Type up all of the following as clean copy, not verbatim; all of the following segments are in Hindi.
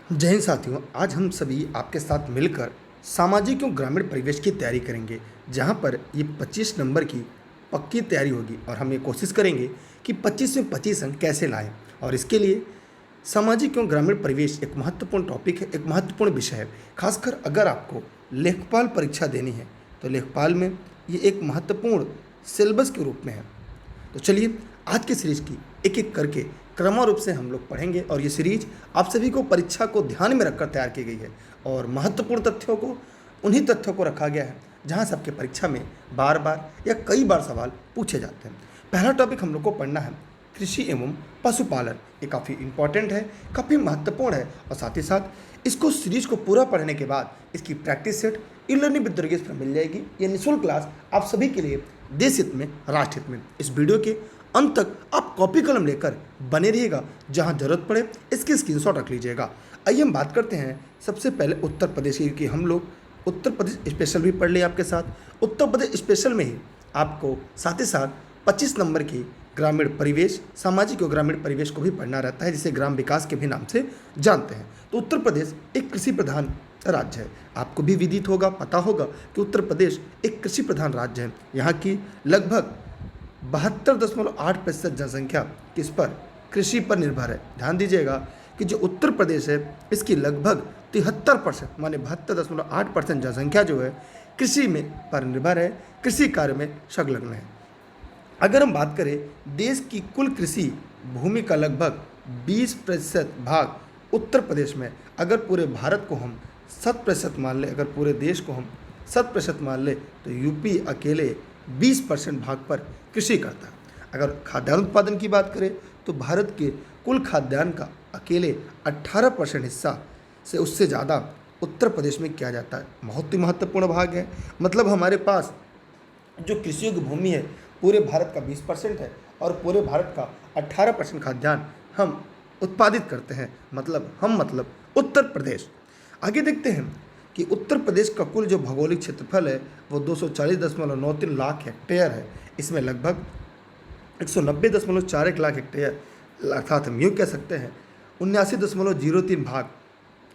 जय हिंद साथियों। आज हम सभी आपके साथ मिलकर सामाजिक एवं ग्रामीण परिवेश की तैयारी करेंगे, जहां पर ये 25 नंबर की पक्की तैयारी होगी और हम ये कोशिश करेंगे कि 25 में 25 अंक कैसे लाएं। और इसके लिए सामाजिक एवं ग्रामीण परिवेश एक महत्वपूर्ण टॉपिक है, एक महत्वपूर्ण विषय है। खासकर अगर आपको लेखपाल परीक्षा देनी है तो लेखपाल में ये एक महत्वपूर्ण सिलेबस के रूप में है। तो चलिए आज की सीरीज की एक एक करके क्रमवार रूप से हम लोग पढ़ेंगे और ये सीरीज आप सभी को परीक्षा को ध्यान में रखकर तैयार की गई है और महत्वपूर्ण तथ्यों को उन्हीं तथ्यों को रखा गया है जहां सबके परीक्षा में बार बार या कई बार सवाल पूछे जाते हैं। पहला टॉपिक हम लोग को पढ़ना है कृषि एवं पशुपालन। ये काफ़ी इंपॉर्टेंट है, काफ़ी महत्वपूर्ण है और साथ ही साथ इसको सीरीज को पूरा पढ़ने के बाद इसकी practice set e learning with Durgesh पर मिल जाएगी। ये निःशुल्क क्लास आप सभी के लिए देश हित में, राष्ट्र हित में। इस वीडियो के अंत तक आप कॉपी कलम लेकर बने रहिएगा, जहां जरूरत पड़े इसकी स्क्रीनशॉट रख लीजिएगा। आइए हम बात करते हैं सबसे पहले उत्तर प्रदेश की, कि हम लोग उत्तर प्रदेश स्पेशल भी पढ़ लिए आपके साथ। उत्तर प्रदेश स्पेशल में ही आपको साथ ही साथ 25 नंबर की ग्रामीण परिवेश, सामाजिक और ग्रामीण परिवेश को भी पढ़ना रहता है, जिसे ग्राम विकास के भी नाम से जानते हैं। तो उत्तर प्रदेश एक कृषि प्रधान राज्य है। आपको भी विदित होगा, पता होगा कि उत्तर प्रदेश एक कृषि प्रधान राज्य है। यहाँ की लगभग 72.8% जनसंख्या किस पर, कृषि पर निर्भर है। ध्यान दीजिएगा कि जो उत्तर प्रदेश है इसकी लगभग 73% माने 72.8% जनसंख्या जो है कृषि में पर निर्भर है, कृषि कार्य में संलग्न है। अगर हम बात करें देश की कुल कृषि भूमि का लगभग 20% भाग उत्तर प्रदेश में। अगर पूरे भारत को हम 100% मान ले, अगर पूरे देश को हम 100% मान ले तो यूपी अकेले 20% भाग पर कृषि करता है। अगर खाद्यान्न उत्पादन की बात करें तो भारत के कुल खाद्यान्न का अकेले 18% हिस्सा से उससे ज़्यादा उत्तर प्रदेश में किया जाता है। बहुत ही महत्वपूर्ण भाग है। मतलब हमारे पास जो कृषि योग्य भूमि है पूरे भारत का 20% है और पूरे भारत का 18% खाद्यान्न हम उत्पादित करते हैं। मतलब उत्तर प्रदेश। आगे देखते हैं कि उत्तर प्रदेश का कुल जो भौगोलिक क्षेत्रफल है वो 240.93 लाख हेक्टेयर है। इसमें लगभग 190.41 लाख हेक्टेयर, अर्थात हम यूँ कह सकते हैं 79.03 भाग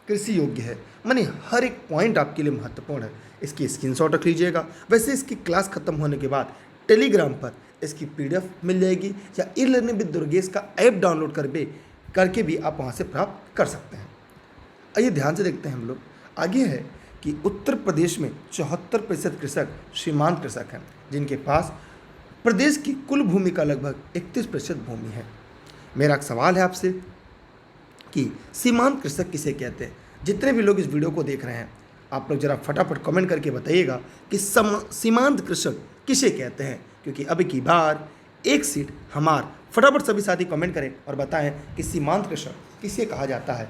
कृषि योग्य है। माने हर एक पॉइंट आपके लिए महत्वपूर्ण है। इसकी स्क्रीनशॉट रख लीजिएगा। वैसे इसकी क्लास खत्म होने के बाद टेलीग्राम पर इसकी पीडीएफ मिल जाएगी या ई लर्निंग विद दुर्गेश का ऐप डाउनलोड करके भी आप वहाँ से प्राप्त कर सकते हैं। आइए ध्यान से देखते हैं हम लोग। आगे है कि उत्तर प्रदेश में 74% कृषक सीमांत कृषक हैं, जिनके पास प्रदेश की कुल भूमि का लगभग 31% भूमि है। मेरा एक सवाल है आपसे कि सीमांत कृषक किसे कहते हैं। जितने भी लोग इस वीडियो को देख रहे हैं आप लोग जरा फटाफट कमेंट करके बताइएगा कि सीमांत कृषक किसे कहते हैं, क्योंकि अब की बार एक सीट हमार। फटाफट सभी साथी कमेंट करें और बताएं कि सीमांत कृषक किसे कहा जाता है।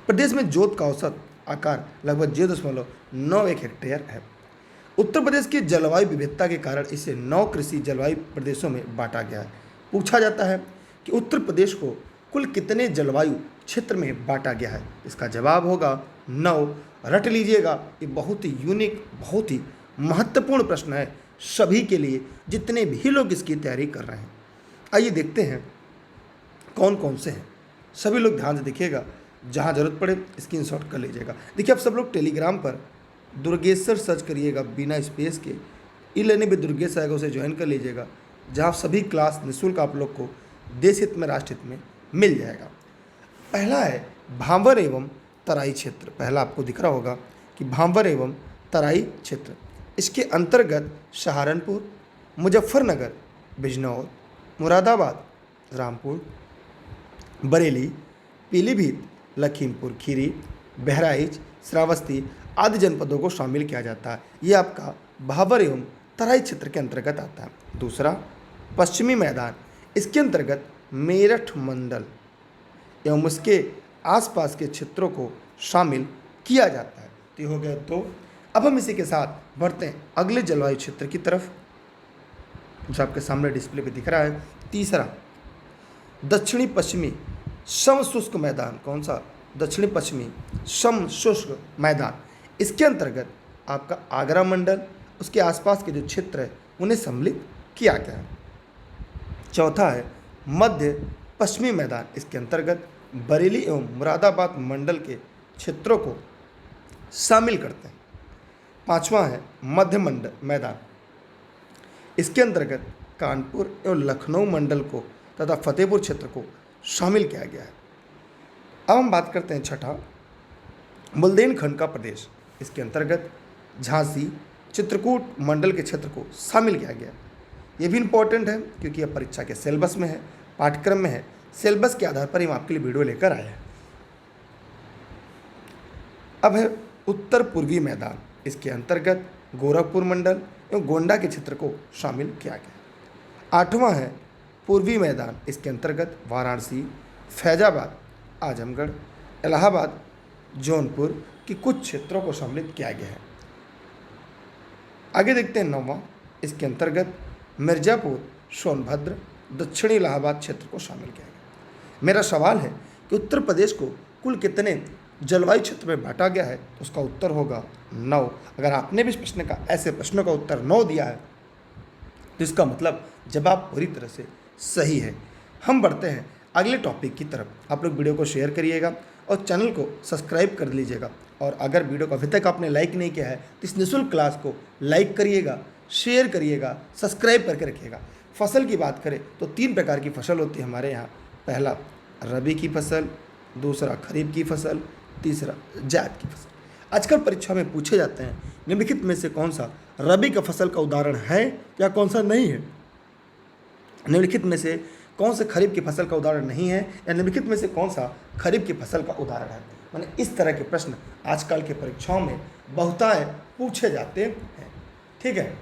प्रदेश में जोत का औसत आकार लगभग 0.91 हेक्टेयर है। उत्तर प्रदेश की जलवायु विविधता के कारण इसे 9 कृषि जलवायु प्रदेशों में बांटा गया है। पूछा जाता है कि उत्तर प्रदेश को कुल कितने जलवायु क्षेत्र में बांटा गया है। इसका जवाब होगा 9। रट लीजिएगा, ये बहुत ही यूनिक, बहुत ही महत्वपूर्ण प्रश्न है सभी के लिए, जितने भी लोग इसकी तैयारी कर रहे हैं। आइए देखते हैं कौन कौन से हैं। सभी लोग ध्यान से देखिएगा, जहाँ जरूरत पड़े स्क्रीनशॉट कर लीजिएगा। देखिए आप सब लोग टेलीग्राम पर दुर्गेश्वर सर्च करिएगा बिना स्पेस के, ई लर्निंग विद दुर्गेश आएगा, उसे ज्वाइन कर लीजिएगा, जहाँ सभी क्लास निःशुल्क आप लोग को देश हित में, राष्ट्र हित में मिल जाएगा। पहला है भांवर एवं तराई क्षेत्र। पहला आपको दिख रहा होगा कि भांवर एवं तराई क्षेत्र। इसके अंतर्गत सहारनपुर, मुजफ्फरनगर, बिजनौर, मुरादाबाद, रामपुर, बरेली, पीलीभीत, लखीमपुर खीरी, बहराइच, श्रावस्ती आदि जनपदों को शामिल किया जाता है। ये आपका भाबर एवं तराई क्षेत्र के अंतर्गत आता है। दूसरा पश्चिमी मैदान, इसके अंतर्गत मेरठ मंडल एवं उसके आसपास के क्षेत्रों को शामिल किया जाता है। तो ये हो गया। तो अब हम इसी के साथ बढ़ते हैं अगले जलवायु क्षेत्र की तरफ, जो आपके सामने डिस्प्ले पे दिख रहा है। तीसरा दक्षिणी पश्चिमी समशुष्क मैदान। कौन सा? दक्षिणी पश्चिमी समशुष्क मैदान। इसके अंतर्गत आपका आगरा मंडल, उसके आसपास के जो क्षेत्र है उन्हें सम्मिलित किया गया है। चौथा है मध्य पश्चिमी मैदान। इसके अंतर्गत बरेली एवं मुरादाबाद मंडल के क्षेत्रों को शामिल करते हैं। पांचवा है मध्य मंडल मैदान, इसके अंतर्गत कानपुर एवं लखनऊ मंडल को तथा फतेहपुर क्षेत्र को शामिल किया गया है। अब हम बात करते हैं छठा, बुंदेलखंड का प्रदेश, इसके अंतर्गत झांसी चित्रकूट मंडल के क्षेत्र को शामिल किया गया। ये भी इम्पोर्टेंट है क्योंकि यह परीक्षा के सिलेबस में है, पाठ्यक्रम में है, सिलेबस के आधार पर ही हम आपके लिए वीडियो लेकर आए हैं। अब है उत्तर पूर्वी मैदान, इसके अंतर्गत गोरखपुर मंडल एवं गोंडा के क्षेत्र को शामिल किया गया। आठवां है पूर्वी मैदान, इसके अंतर्गत वाराणसी, फैजाबाद, आजमगढ़, इलाहाबाद, जौनपुर की कुछ क्षेत्रों को सम्मिलित किया गया है। आगे देखते हैं नौवां, इसके अंतर्गत मिर्ज़ापुर, सोनभद्र, दक्षिणी इलाहाबाद क्षेत्र को शामिल किया गया। मेरा सवाल है कि उत्तर प्रदेश को कुल कितने जलवायु क्षेत्र में बांटा गया है, तो उसका उत्तर होगा 9। अगर आपने भी इस प्रश्न का ऐसे प्रश्नों का उत्तर 9 दिया है तो इसका मतलब जवाब पूरी तरह से सही है। हम बढ़ते हैं अगले टॉपिक की तरफ। आप लोग वीडियो को शेयर करिएगा और चैनल को सब्सक्राइब कर लीजिएगा, और अगर वीडियो को अभी तक आपने लाइक नहीं किया है तो इस निःशुल्क क्लास को लाइक करिएगा, शेयर करिएगा, सब्सक्राइब करके रखिएगा। फसल की बात करें तो 3 प्रकार की फसल होती है हमारे यहाँ। पहला रबी की फसल, दूसरा खरीफ की फसल, तीसरा जायद की फसल। आजकल परीक्षा में पूछे जाते हैं निम्नलिखित में से कौन सा रबी का फसल का उदाहरण है या कौन सा नहीं है, निम्नलिखित में से कौन से खरीफ की फसल का उदाहरण नहीं है, या निम्नलिखित में से कौन सा खरीफ की फसल का उदाहरण है। माने इस तरह के प्रश्न आजकल के परीक्षाओं में बहुताय पूछे जाते हैं। ठीक है,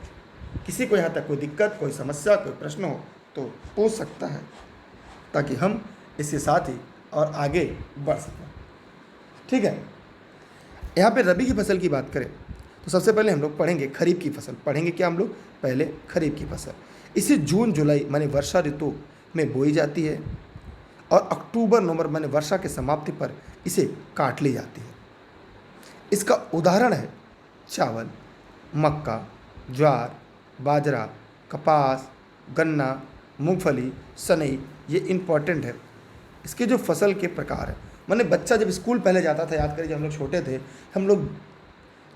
किसी को यहाँ तक कोई दिक्कत, कोई समस्या, कोई प्रश्न हो तो पूछ सकता है, ताकि हम इसके साथ ही और आगे बढ़ सकें। ठीक है, यहाँ पे रबी की फसल की बात करें तो सबसे पहले हम लोग पढ़ेंगे खरीफ की फसल। पढ़ेंगे क्या हम लोग, पहले खरीफ की फसल। इसे जून जुलाई माने वर्षा ऋतु में बोई जाती है और अक्टूबर नवंबर माने वर्षा के समाप्ति पर इसे काट ली जाती है। इसका उदाहरण है चावल, मक्का, ज्वार, बाजरा, कपास, गन्ना, मूंगफली, सनई। ये इम्पॉर्टेंट है। इसके जो फसल के प्रकार है, माने बच्चा जब स्कूल पहले जाता था, याद करिए जब हम लोग छोटे थे, हम लोग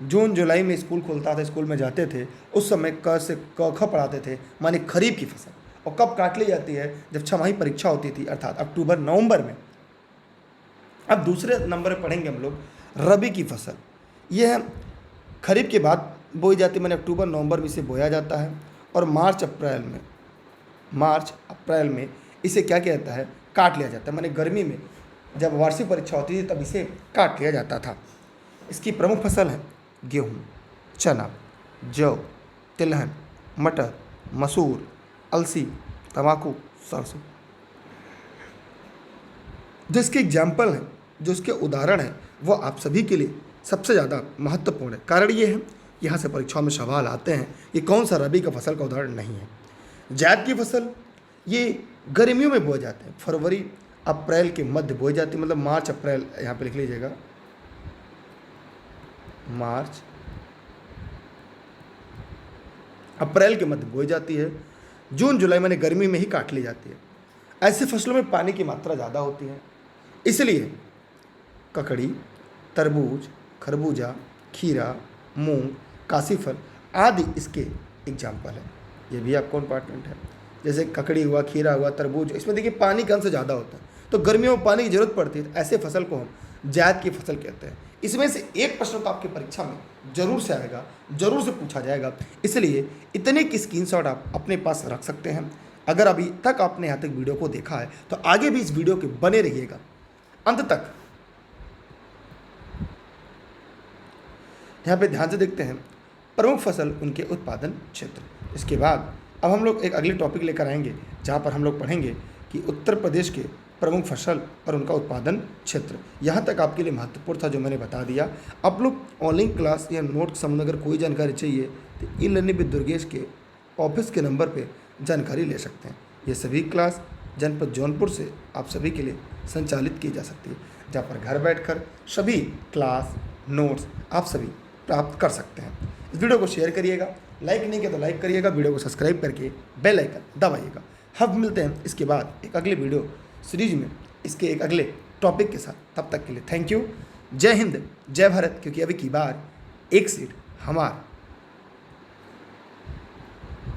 जून जुलाई में स्कूल खुलता था, स्कूल में जाते थे, उस समय क से क ख पढ़ाते थे, माने खरीफ की फसल। और कब काट ली जाती है, जब 6 परीक्षा होती थी, अर्थात अक्टूबर नवंबर में। अब दूसरे नंबर पर पढ़ेंगे हम लोग रबी की फसल। यह खरीफ के बाद बोई जाती है, माने अक्टूबर नवंबर में इसे बोया जाता है, और मार्च अप्रैल में इसे क्या किया जाता है, काट लिया जाता है। माने गर्मी में जब वार्षिक परीक्षा होती थी तब इसे काट लिया जाता था। इसकी प्रमुख फसल है गेहूँ, चना, जौ, तिलहन, मटर, मसूर, अलसी, तंबाकू, सरसों। जो इसके एग्जाम्पल हैं, जो इसके उदाहरण हैं, वो आप सभी के लिए सबसे ज़्यादा महत्वपूर्ण है। कारण ये है, यहाँ से परीक्षाओं में सवाल आते हैं कि कौन सा रबी का फसल का उदाहरण नहीं है। जायद की फसल ये गर्मियों में बोए जाते हैं, फरवरी अप्रैल के मध्य बोई जाती है, मतलब मार्च अप्रैल, यहाँ पे लिख लीजिएगा, मार्च अप्रैल के मध्य बोई जाती है। जून जुलाई माने गर्मी में ही काट ली जाती है। ऐसे फसलों में पानी की मात्रा ज़्यादा होती है, इसलिए ककड़ी, तरबूज, खरबूजा, खीरा, मूंग, काशीफल आदि इसके एग्जाम्पल है। ये भी आपको इम्पॉर्टेंट है। जैसे ककड़ी हुआ, खीरा हुआ, तरबूज, इसमें देखिए पानी का अंश ज़्यादा होता है, तो गर्मियों में पानी की जरूरत पड़ती है। ऐसे फसल को हम जायद की फसल कहते हैं। इसमें से एक प्रश्न तो आपकी परीक्षा में जरूर से आएगा, जरूर से पूछा जाएगा, इसलिए इतने की स्क्रीनशॉट आप अपने पास रख सकते हैं। अगर अभी तक आपने यहाँ तक वीडियो को देखा है तो आगे भी इस वीडियो के बने रहिएगा अंत तक। यहाँ पे ध्यान से देखते हैं प्रमुख फसल, उनके उत्पादन क्षेत्र। इसके बाद अब हम लोग एक अगले टॉपिक लेकर आएंगे जहाँ पर हम लोग पढ़ेंगे कि उत्तर प्रदेश के प्रमुख फसल और उनका उत्पादन क्षेत्र। यहाँ तक आपके लिए महत्वपूर्ण था जो मैंने बता दिया। आप लोग ऑनलाइन क्लास या नोट के संबंध में अगर कोई जानकारी चाहिए तो ई लर्निंग विद दुर्गेश के ऑफिस के नंबर पे जानकारी ले सकते हैं। ये सभी क्लास जनपद जौनपुर से आप सभी के लिए संचालित की जा सकती है, जहाँ पर घर बैठकर सभी क्लास नोट्स आप सभी प्राप्त कर सकते हैं। इस वीडियो को शेयर करिएगा, लाइक नहीं किया तो लाइक करिएगा, वीडियो को सब्सक्राइब करके बेल आइकन दबाइएगा। हम मिलते हैं इसके बाद एक अगले वीडियो सीरीज में, इसके एक अगले टॉपिक के साथ। तब तक के लिए थैंक यू। जय हिंद, जय भारत, क्योंकि अभी की बार एक सीट हमारा।